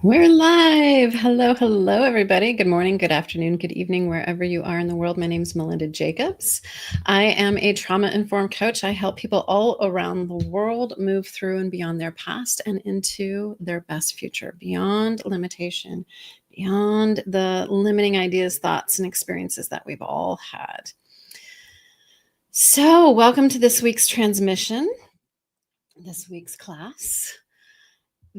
We're live. Hello, hello, everybody. Good morning, good afternoon, good evening, wherever you are in the world. My name is Melinda Jacobs. I am a trauma-informed coach. I help people all around the world move through and beyond their past and into their best future, beyond limitation, beyond the limiting ideas, thoughts, and experiences that we've all had. So, welcome to this week's transmission, this week's class.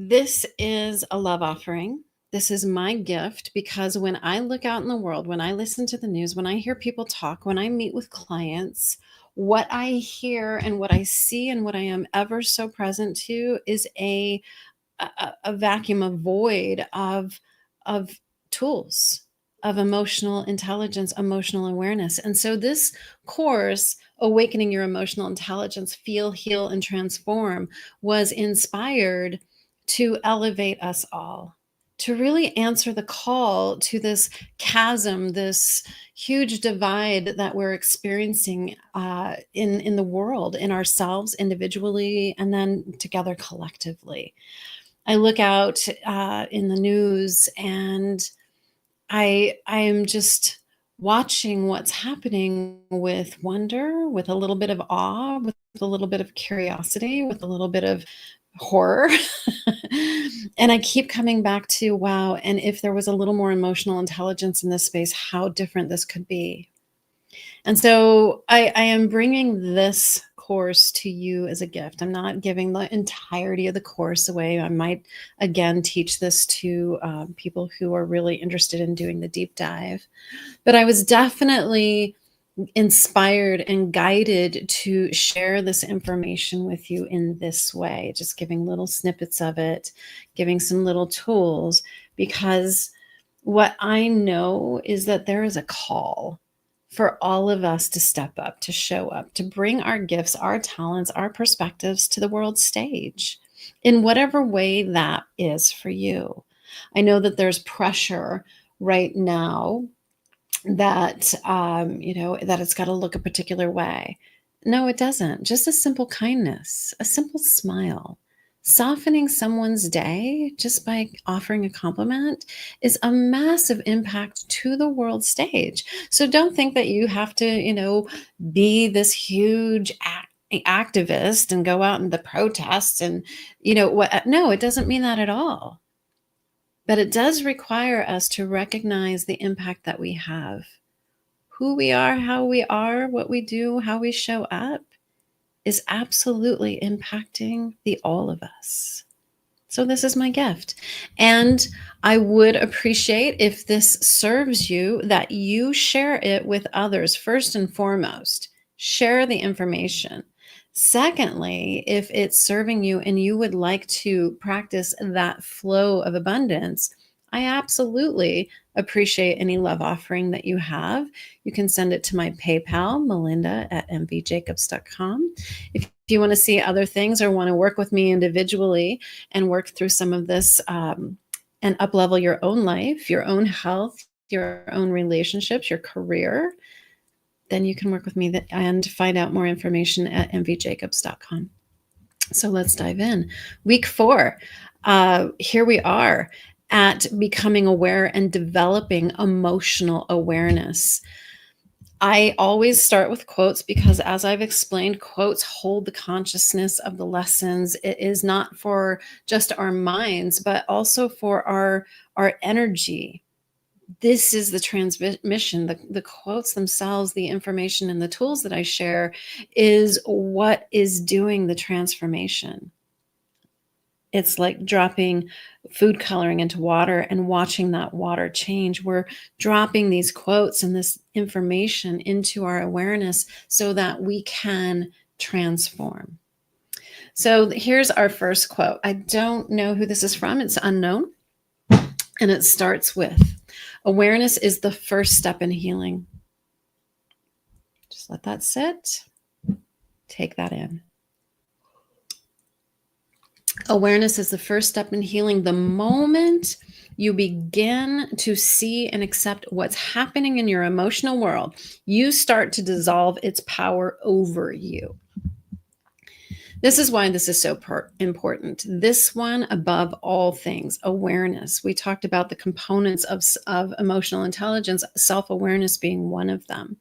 This is a love offering. This is my gift because when I look out in the world, when I listen to the news, when I hear people talk, when I meet with clients, what I hear and what I see and what I am ever so present to is a vacuum, a void of tools, of emotional intelligence, emotional awareness. And so this course, Awakening Your Emotional Intelligence, Feel, Heal, and Transform, was inspired to elevate us all, to really answer the call to this chasm, this huge divide that we're experiencing in the world, in ourselves individually, and then together collectively. I look out in the news and I am just watching what's happening with wonder, with a little bit of awe, with a little bit of curiosity, with a little bit of horror. And I keep coming back to, wow, and if there was a little more emotional intelligence in this space, how different this could be. And so I am bringing this course to you as a gift. I'm not giving the entirety of the course away. I might, again, teach this to people who are really interested in doing the deep dive. But I was definitely inspired and guided to share this information with you in this way, just giving little snippets of it, giving some little tools, because what I know is that there is a call for all of us to step up, to show up, to bring our gifts, our talents, our perspectives to the world stage in whatever way that is for you. I know that there's pressure right now that that it's got to look a particular way. No, it doesn't. Just a simple kindness, a simple smile, softening someone's day just by offering a compliment is a massive impact to the world stage. So don't think that you have to, be this huge activist and go out in the protests and what. No, it doesn't mean that at all. But it does require us to recognize the impact that we have. Who we are, how we are, what we do, how we show up is absolutely impacting the all of us. So this is my gift. And I would appreciate if this serves you, that you share it with others. First and foremost, share the information. Secondly, if it's serving you and you would like to practice that flow of abundance, I absolutely appreciate any love offering that you have. You can send it to my PayPal, melinda@mvjacobs.com. If you want to see other things or want to work with me individually and work through some of this and up-level your own life, your own health, your own relationships, your career, then you can work with me and find out more information at mvjacobs.com. So let's dive in. Week 4, here we are at becoming aware and developing emotional awareness. I always start with quotes because, as I've explained, quotes hold the consciousness of the lessons. It is not for just our minds, but also for our energy. This is the transmission. The quotes themselves, the information and the tools that I share is what is doing the transformation. It's like dropping food coloring into water and watching that water change. We're dropping these quotes and this information into our awareness so that we can transform. So here's our first quote. I don't know who this is from. It's unknown. And it starts with, awareness is the first step in healing. Just let that sit. Take that in. Awareness is the first step in healing. The moment you begin to see and accept what's happening in your emotional world, you start to dissolve its power over you. This is why this is so important. This one, above all things, awareness. We talked about the components of emotional intelligence, self-awareness being one of them,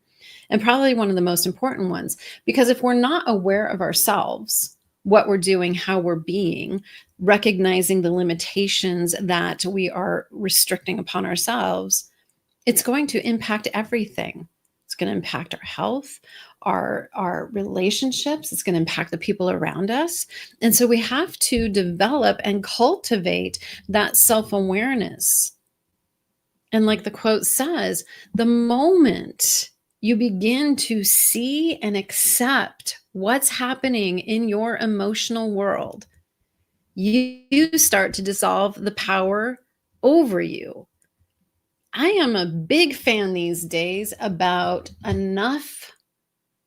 and probably one of the most important ones. Because if we're not aware of ourselves, what we're doing, how we're being, recognizing the limitations that we are restricting upon ourselves, it's going to impact everything. It's going to impact our health, our relationships. It's going to impact the people around us. And so we have to develop and cultivate that self-awareness. And like the quote says, the moment you begin to see and accept what's happening in your emotional world, you start to dissolve the power over you. I am a big fan these days about enough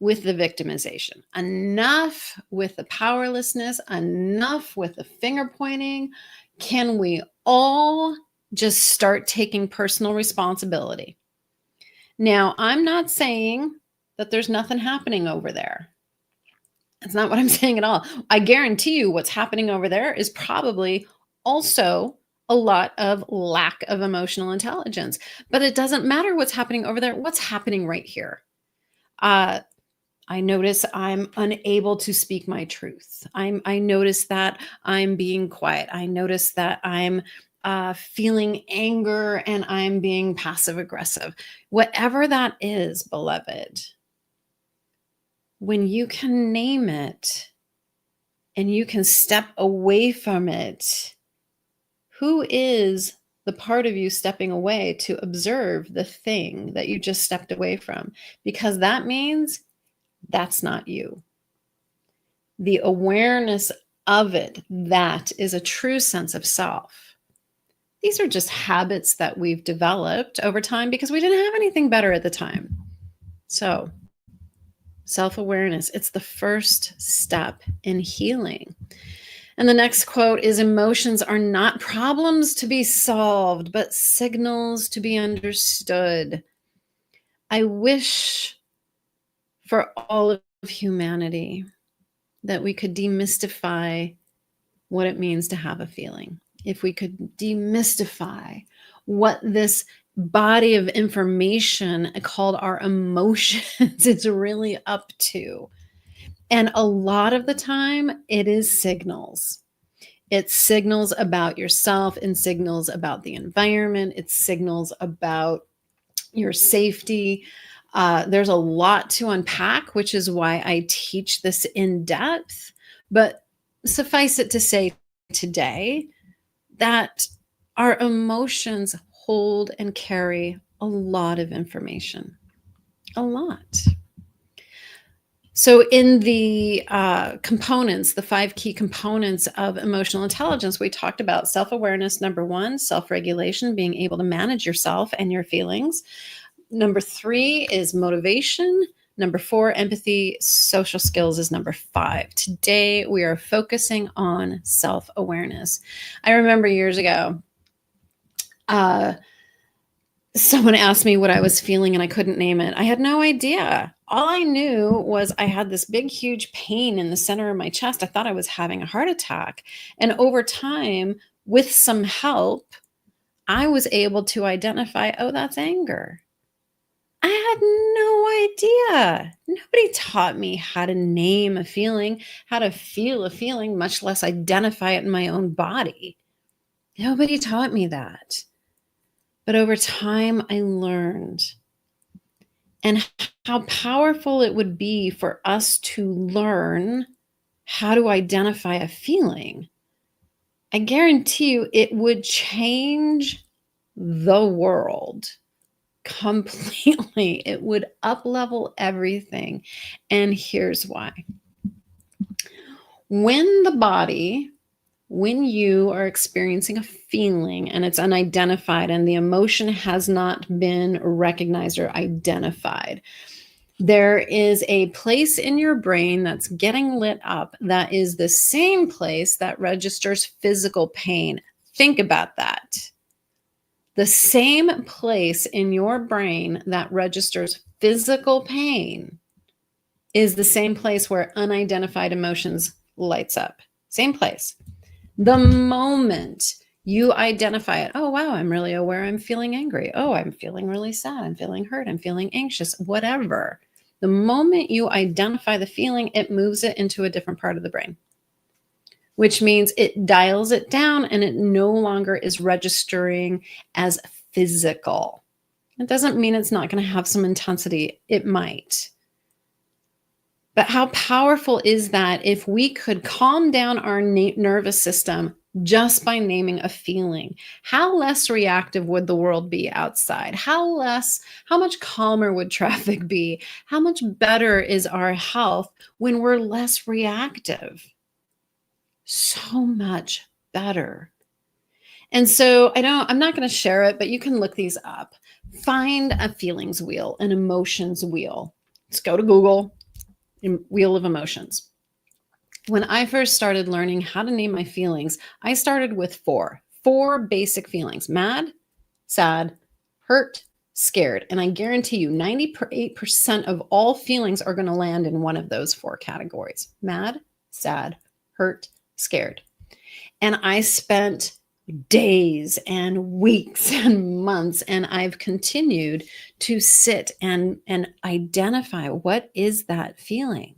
with the victimization, enough with the powerlessness, enough with the finger pointing. Can we all just start taking personal responsibility? Now, I'm not saying that there's nothing happening over there. That's not what I'm saying at all. I guarantee you what's happening over there is probably also a lot of lack of emotional intelligence. But it doesn't matter what's happening over there. What's happening right here? I notice I'm unable to speak my truth. I notice that I'm being quiet. I notice that I'm feeling anger and I'm being passive aggressive. Whatever that is, beloved, when you can name it and you can step away from it, who is the part of you stepping away to observe the thing that you just stepped away from? Because that means that's not you. The awareness of it, that is a true sense of self. These are just habits that we've developed over time because we didn't have anything better at the time. So, self-awareness, it's the first step in healing. And the next quote is, emotions are not problems to be solved, but signals to be understood. I wish for all of humanity that we could demystify what it means to have a feeling. If we could demystify what this body of information called our emotions is really up to. And a lot of the time, it is signals. It's signals about yourself and signals about the environment. It's signals about your safety. There's a lot to unpack, which is why I teach this in depth. But suffice it to say today that our emotions hold and carry a lot of information, a lot. So in the components, the 5 key components of emotional intelligence, we talked about self-awareness, number 1, self-regulation, being able to manage yourself and your feelings. Number 3 is motivation. Number 4, empathy. Social skills is number 5. Today, we are focusing on self-awareness. I remember years ago, someone asked me what I was feeling and I couldn't name it. I had no idea. All I knew was I had this big, huge pain in the center of my chest. I thought I was having a heart attack. And over time, with some help, I was able to identify, oh, that's anger. I had no idea. Nobody taught me how to name a feeling, how to feel a feeling, much less identify it in my own body. Nobody taught me that. But over time, I learned. And how powerful it would be for us to learn how to identify a feeling. I guarantee you it would change the world completely. It would up-level everything. And here's why. When you are experiencing a feeling and it's unidentified and the emotion has not been recognized or identified, there is a place in your brain that's getting lit up that is the same place that registers physical pain. Think about that. The same place in your brain that registers physical pain is the same place where unidentified emotions lights up. Same place. The moment you identify it, oh, wow, I'm really aware I'm feeling angry. Oh, I'm feeling really sad. I'm feeling hurt. I'm feeling anxious, whatever. The moment you identify the feeling, it moves it into a different part of the brain, which means it dials it down and it no longer is registering as physical. It doesn't mean it's not going to have some intensity. It might. But how powerful is that if we could calm down our nervous system just by naming a feeling? How less reactive would the world be outside? How much calmer would traffic be? How much better is our health when we're less reactive? So much better. And so I'm not going to share it, but you can look these up. Find a feelings wheel, an emotions wheel. Let's go to Google. Wheel of emotions. When I first started learning how to name my feelings, I started with four basic feelings: mad, sad, hurt, scared. And I guarantee you 98% of all feelings are going to land in one of those four categories: mad, sad, hurt, scared. And I spent days and weeks and months, and I've continued to sit and identify, what is that feeling?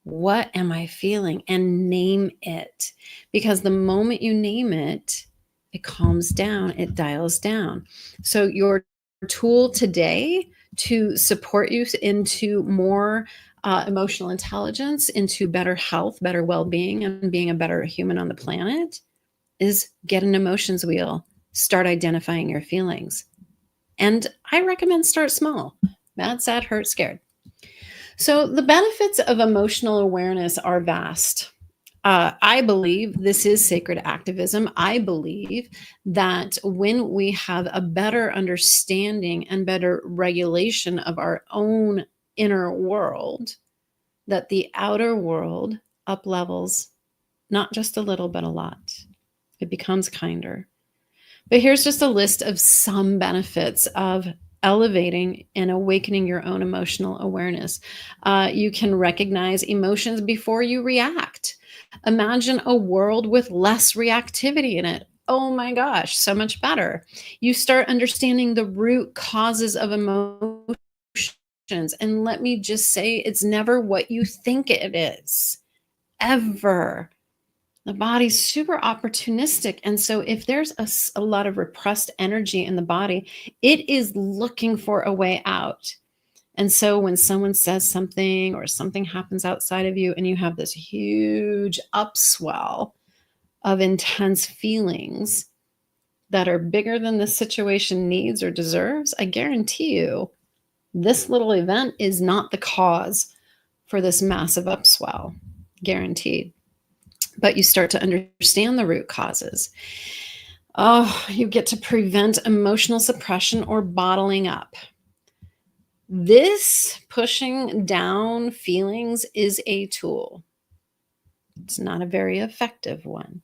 What am I feeling? And name it. Because the moment you name it, it calms down, it dials down. So your tool today to support you into more emotional intelligence, into better health, better well-being, and being a better human on the planet is get an emotions wheel. Start identifying your feelings. And I recommend start small: mad, sad, hurt, scared. So the benefits of emotional awareness are vast. I believe this is sacred activism. I believe that when we have a better understanding and better regulation of our own inner world, that the outer world up levels, not just a little, but a lot. It becomes kinder. But here's just a list of some benefits of elevating and awakening your own emotional awareness. You can recognize emotions before you react. Imagine a world with less reactivity in it. Oh my gosh, so much better. You start understanding the root causes of emotions. And let me just say, it's never what you think it is, ever. The body's super opportunistic. And so if there's a lot of repressed energy in the body, it is looking for a way out. And so when someone says something or something happens outside of you and you have this huge upswell of intense feelings that are bigger than the situation needs or deserves, I guarantee you this little event is not the cause for this massive upswell. Guaranteed. But you start to understand the root causes. Oh, you get to prevent emotional suppression or bottling up. This pushing down feelings is a tool. It's not a very effective one.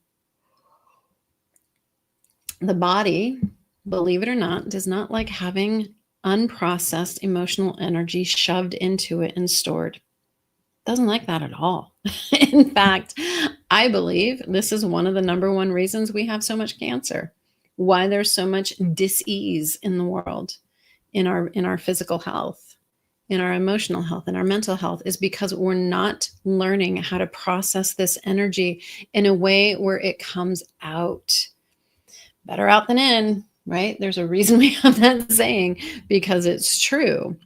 The body, believe it or not, does not like having unprocessed emotional energy shoved into it and stored. Doesn't like that at all. In fact, I believe this is one of the number one reasons we have so much cancer, why there's so much dis-ease in the world, in our physical health, in our emotional health, in our mental health, is because we're not learning how to process this energy in a way where it comes out. Better out than in, right? There's a reason we have that saying, because it's true.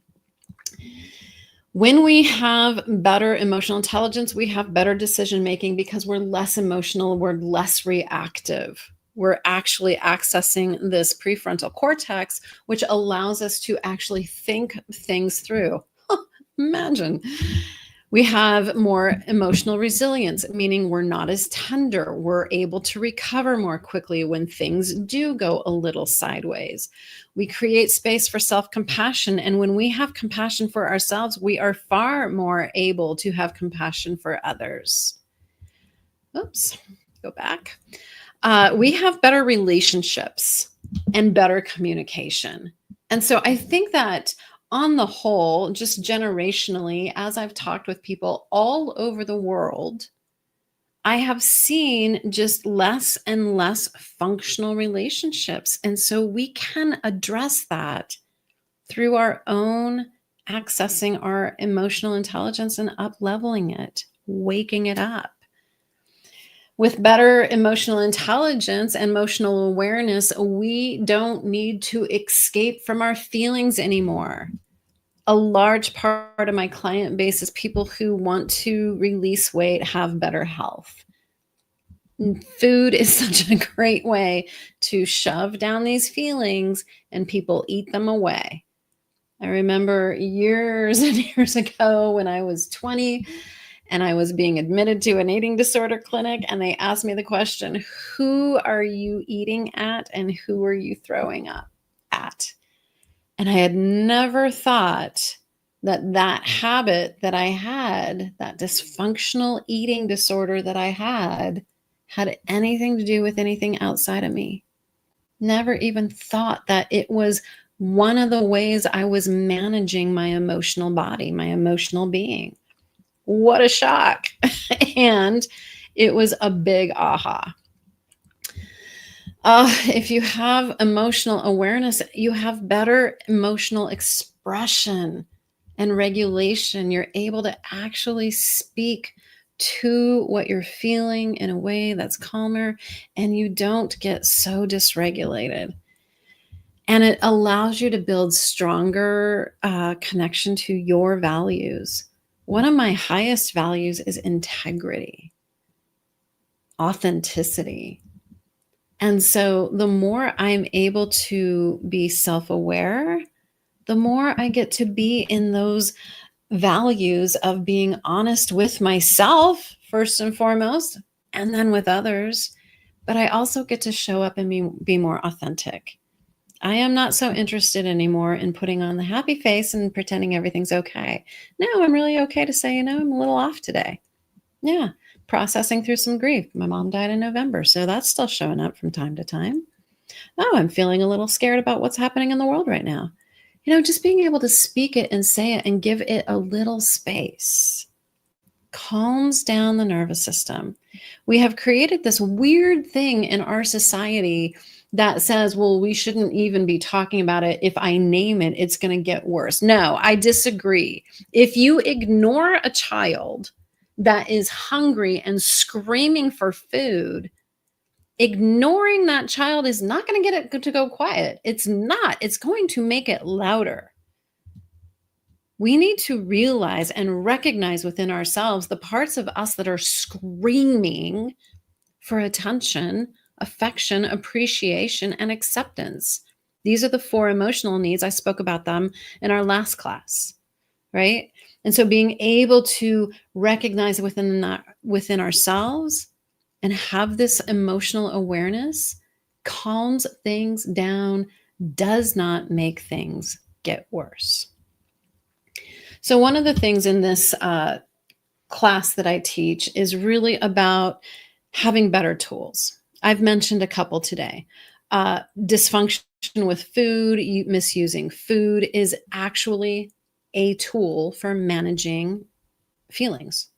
When we have better emotional intelligence, we have better decision making because we're less emotional, we're less reactive. We're actually accessing this prefrontal cortex, which allows us to actually think things through. Imagine. We have more emotional resilience, meaning we're not as tender. We're able to recover more quickly when things do go a little sideways. We create space for self-compassion. And when we have compassion for ourselves, we are far more able to have compassion for others. Oops, go back. We have better relationships and better communication. And so I think that on the whole, just generationally, as I've talked with people all over the world, I have seen just less and less functional relationships. And so we can address that through our own accessing our emotional intelligence and up leveling it, waking it up. With better emotional intelligence and emotional awareness, we don't need to escape from our feelings anymore. A large part of my client base is people who want to release weight, have better health. Food is such a great way to shove down these feelings and people eat them away. I remember years and years ago when I was 20 and I was being admitted to an eating disorder clinic, and they asked me the question, who are you eating at and who are you throwing up at? And I had never thought that that habit that I had, that dysfunctional eating disorder that I had anything to do with anything outside of me. Never even thought that it was one of the ways I was managing my emotional body, my emotional being. What a shock. And it was a big aha. If you have emotional awareness, you have better emotional expression and regulation. You're able to actually speak to what you're feeling in a way that's calmer, and you don't get so dysregulated. And it allows you to build stronger connection to your values. One of my highest values is integrity, authenticity. And so the more I'm able to be self-aware, the more I get to be in those values of being honest with myself, first and foremost, and then with others. But I also get to show up and be more authentic. I am not so interested anymore in putting on the happy face and pretending everything's okay. No, I'm really okay to say, I'm a little off today. Yeah, processing through some grief. My mom died in November, so that's still showing up from time to time. Oh, I'm feeling a little scared about what's happening in the world right now. Just being able to speak it and say it and give it a little space calms down the nervous system. We have created this weird thing in our society that says, well, we shouldn't even be talking about it. If I name it, it's going to get worse. No, I disagree. If you ignore a child that is hungry and screaming for food, ignoring that child is not going to get it to go quiet. It's not. It's going to make it louder. We need to realize and recognize within ourselves the parts of us that are screaming for attention, affection, appreciation, and acceptance. These are the 4 emotional needs. I spoke about them in our last class, right? And so being able to recognize within ourselves and have this emotional awareness calms things down, does not make things get worse. So one of the things in this class that I teach is really about having better tools. I've mentioned a couple today. Dysfunction with food, misusing food is actually a tool for managing feelings.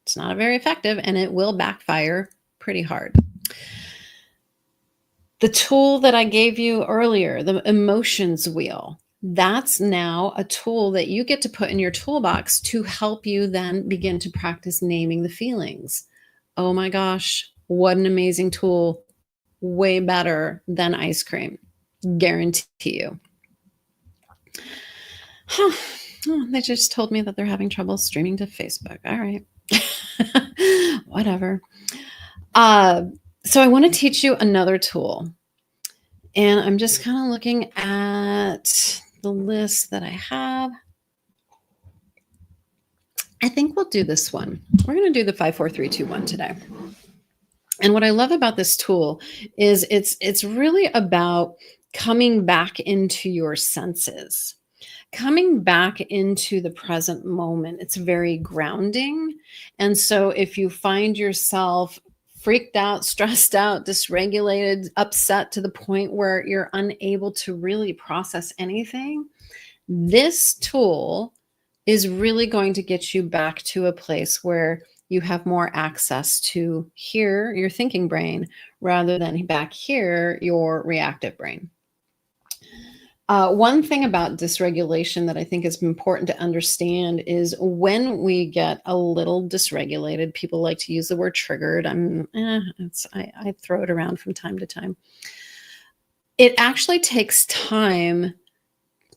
It's not very effective, and it will backfire pretty hard. The tool that I gave you earlier, the emotions wheel, that's now a tool that you get to put in your toolbox to help you then begin to practice naming the feelings. Oh my gosh, what an amazing tool. Way better than ice cream. Guarantee you. Huh. Oh, they just told me that they're having trouble streaming to Facebook. All right. Whatever. So I want to teach you another tool. And I'm just kind of looking at the list that I have. I think we'll do this one. We're going to do the 5, 4, 3, 2, 1 today. And what I love about this tool is it's really about coming back into your senses, coming back into the present moment. It's very grounding. And so if you find yourself freaked out, stressed out, dysregulated, upset to the point where you're unable to really process anything, this tool is really going to get you back to a place where you have more access to here, your thinking brain, rather than back here, your reactive brain. One thing about dysregulation that I think is important to understand is when we get a little dysregulated, people like to use the word triggered. I throw it around from time to time. It actually takes time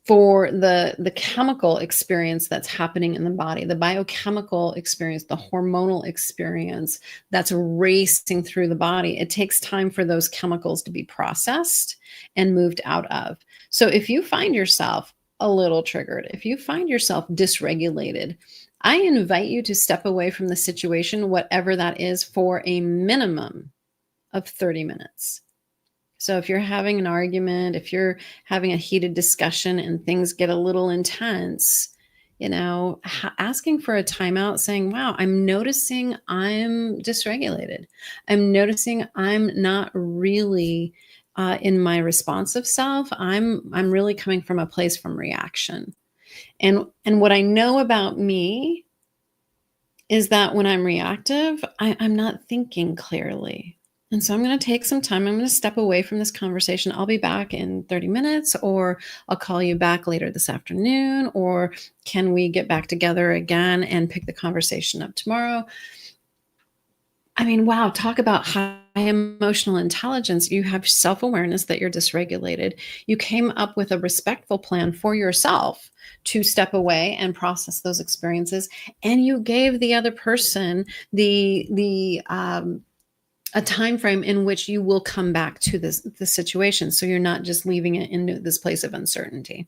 for the chemical experience that's happening in the body, the biochemical experience, the hormonal experience that's racing through the body. It takes time for those chemicals to be processed and moved out of. So if you find yourself a little triggered, if you find yourself dysregulated, I invite you to step away from the situation, whatever that is, for a minimum of 30 minutes. So if you're having an argument, if you're having a heated discussion and things get a little intense, asking for a timeout, saying, wow, I'm noticing I'm dysregulated. I'm noticing I'm not really in my responsive self. I'm really coming from a place from reaction. And what I know about me is that when I'm reactive, I'm not thinking clearly. And so I'm going to take some time. I'm going to step away from this conversation. I'll be back in 30 minutes, or I'll call you back later this afternoon, or can we get back together again and pick the conversation up tomorrow? I mean, wow, talk about high emotional intelligence. You have self-awareness that you're dysregulated. You came up with a respectful plan for yourself to step away and process those experiences, and you gave the other person a time frame in which you will come back to the situation. So you're not just leaving it into this place of uncertainty.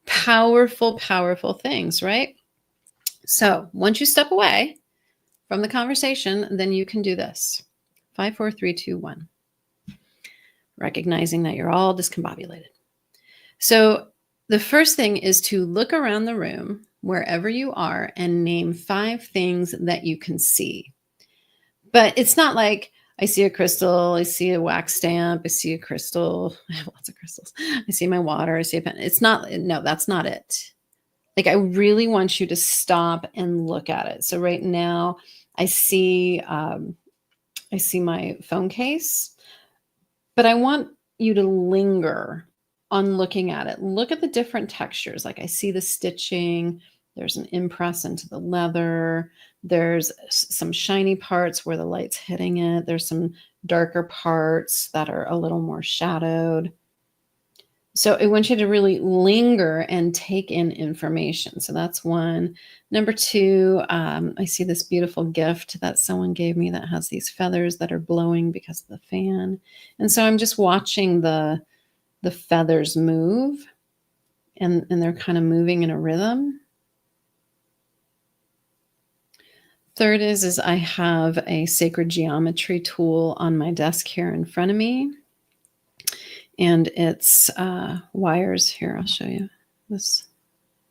Powerful, powerful things, right? So once you step away from the conversation, then you can do this. 5, 4, 3, 2, 1. Recognizing that you're all discombobulated. So the first thing is to look around the room, wherever you are, and name 5 things that you can see. But it's not like I see a crystal, I see a wax stamp, I see a crystal. I have lots of crystals. I see my water, I see a pen. No, that's not it. Like, I really want you to stop and look at it. So right now I see my phone case, but I want you to linger on looking at it. Look at the different textures. Like, I see the stitching. There's an impress into the leather. There's some shiny parts where the light's hitting it. There's some darker parts that are a little more shadowed. So I want you to really linger and take in information. So that's one. Number 2, I see this beautiful gift that someone gave me that has these feathers that are blowing because of the fan. And so I'm just watching the feathers move, and they're kind of moving in a rhythm. Third is I have a sacred geometry tool on my desk here in front of me. And it's wires here. I'll show you this.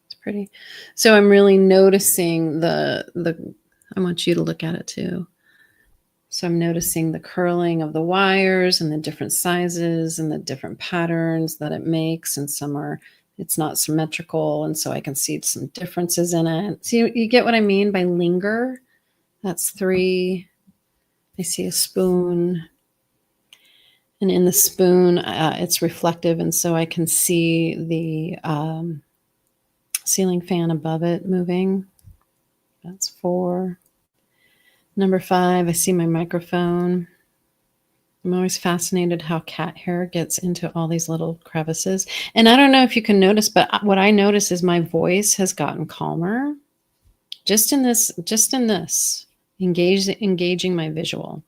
It's pretty. So I'm really noticing I want you to look at it too. So I'm noticing the curling of the wires and the different sizes and the different patterns that it makes. And it's not symmetrical. And so I can see some differences in it. So you get what I mean by linger? That's 3. I see a spoon. And in the spoon, it's reflective, and so I can see the ceiling fan above it moving. That's 4. Number 5, I see my microphone. I'm always fascinated how cat hair gets into all these little crevices. And I don't know if you can notice, but what I notice is my voice has gotten calmer just in this, engaging my visual.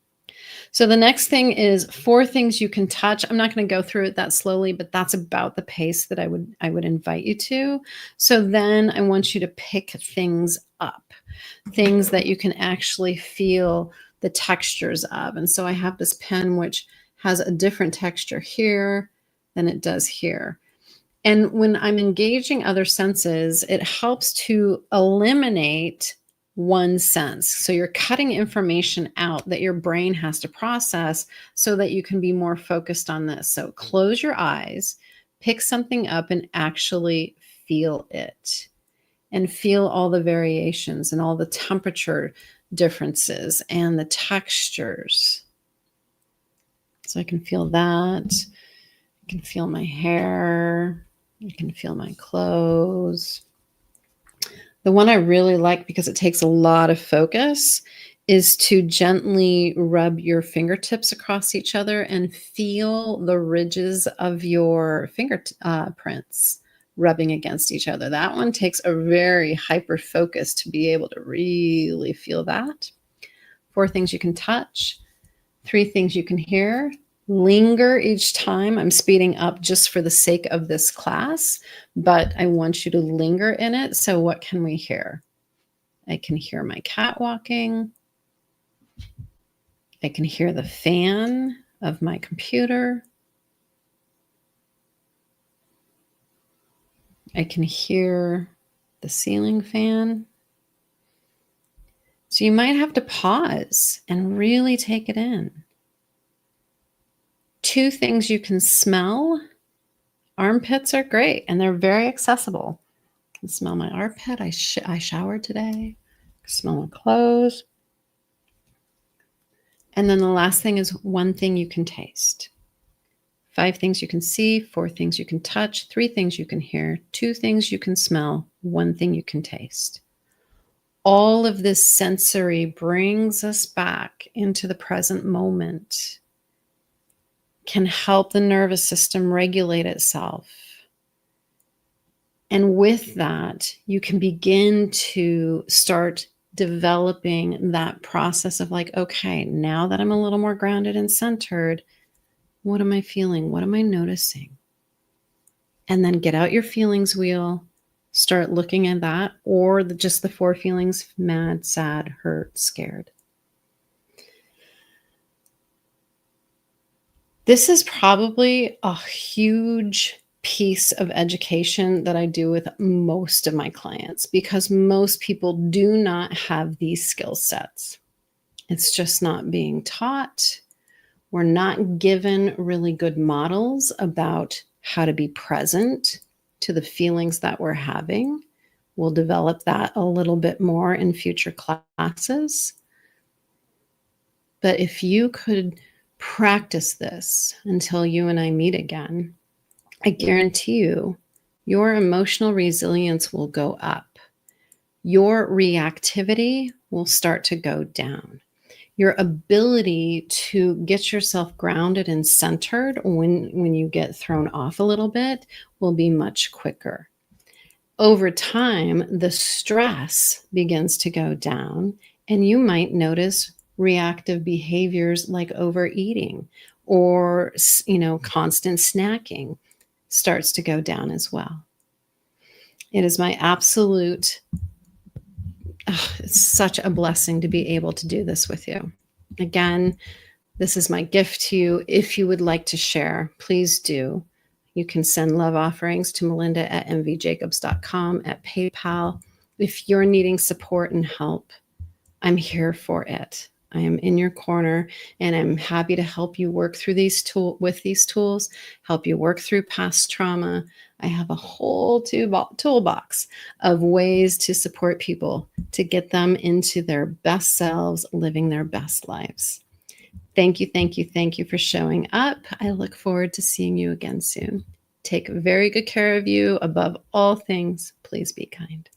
So the next thing is 4 things you can touch. I'm not going to go through it that slowly, but that's about the pace that I would invite you to. So then I want you to pick things up, things that you can actually feel the textures of. And so I have this pen which has a different texture here than it does here. And when I'm engaging other senses, it helps to eliminate one sense. So you're cutting information out that your brain has to process so that you can be more focused on this. So close your eyes, pick something up, and actually feel it. And feel all the variations and all the temperature, differences and the textures. So I can feel that. I can feel my hair. I can feel my clothes. The one I really like, because it takes a lot of focus, is to gently rub your fingertips across each other and feel the ridges of your fingerprints rubbing against each other. That one takes a very hyper focus to be able to really feel that. 4 things you can touch, 3 things you can hear. Linger each time. I'm speeding up just for the sake of this class, but I want you to linger in it. So what can we hear? I can hear my cat walking. I can hear the fan of my computer. I can hear the ceiling fan. So you might have to pause and really take it in. 2 things you can smell. Armpits are great and they're very accessible. I can smell my armpit. I showered today. I smell my clothes. And then the last thing is 1 thing you can taste. 5 things you can see, 4 things you can touch, 3 things you can hear, 2 things you can smell, 1 thing you can taste. All of this sensory brings us back into the present moment, can help the nervous system regulate itself. And with that, you can begin to start developing that process of like, okay, now that I'm a little more grounded and centered, what am I feeling? What am I noticing? And then get out your feelings wheel, start looking at that, or just the 4 feelings: mad, sad, hurt, scared. This is probably a huge piece of education that I do with most of my clients, because most people do not have these skill sets. It's just not being taught. We're not given really good models about how to be present to the feelings that we're having. We'll develop that a little bit more in future classes. But if you could practice this until you and I meet again, I guarantee you, your emotional resilience will go up. Your reactivity will start to go down. Your ability to get yourself grounded and centered when you get thrown off a little bit will be much quicker. Over time, the stress begins to go down, and you might notice reactive behaviors like overeating or, constant snacking starts to go down as well. It is my absolute, it's such a blessing to be able to do this with you. Again, this is my gift to you. If you would like to share, please do. You can send love offerings to melinda@mvjacobs.com, at PayPal. If you're needing support and help, I'm here for it. I am in your corner, and I'm happy to help you work through these tools, help you work through past trauma. I have a whole toolbox of ways to support people to get them into their best selves, living their best lives. Thank you, thank you, thank you for showing up. I look forward to seeing you again soon. Take very good care of you. Above all things, please be kind.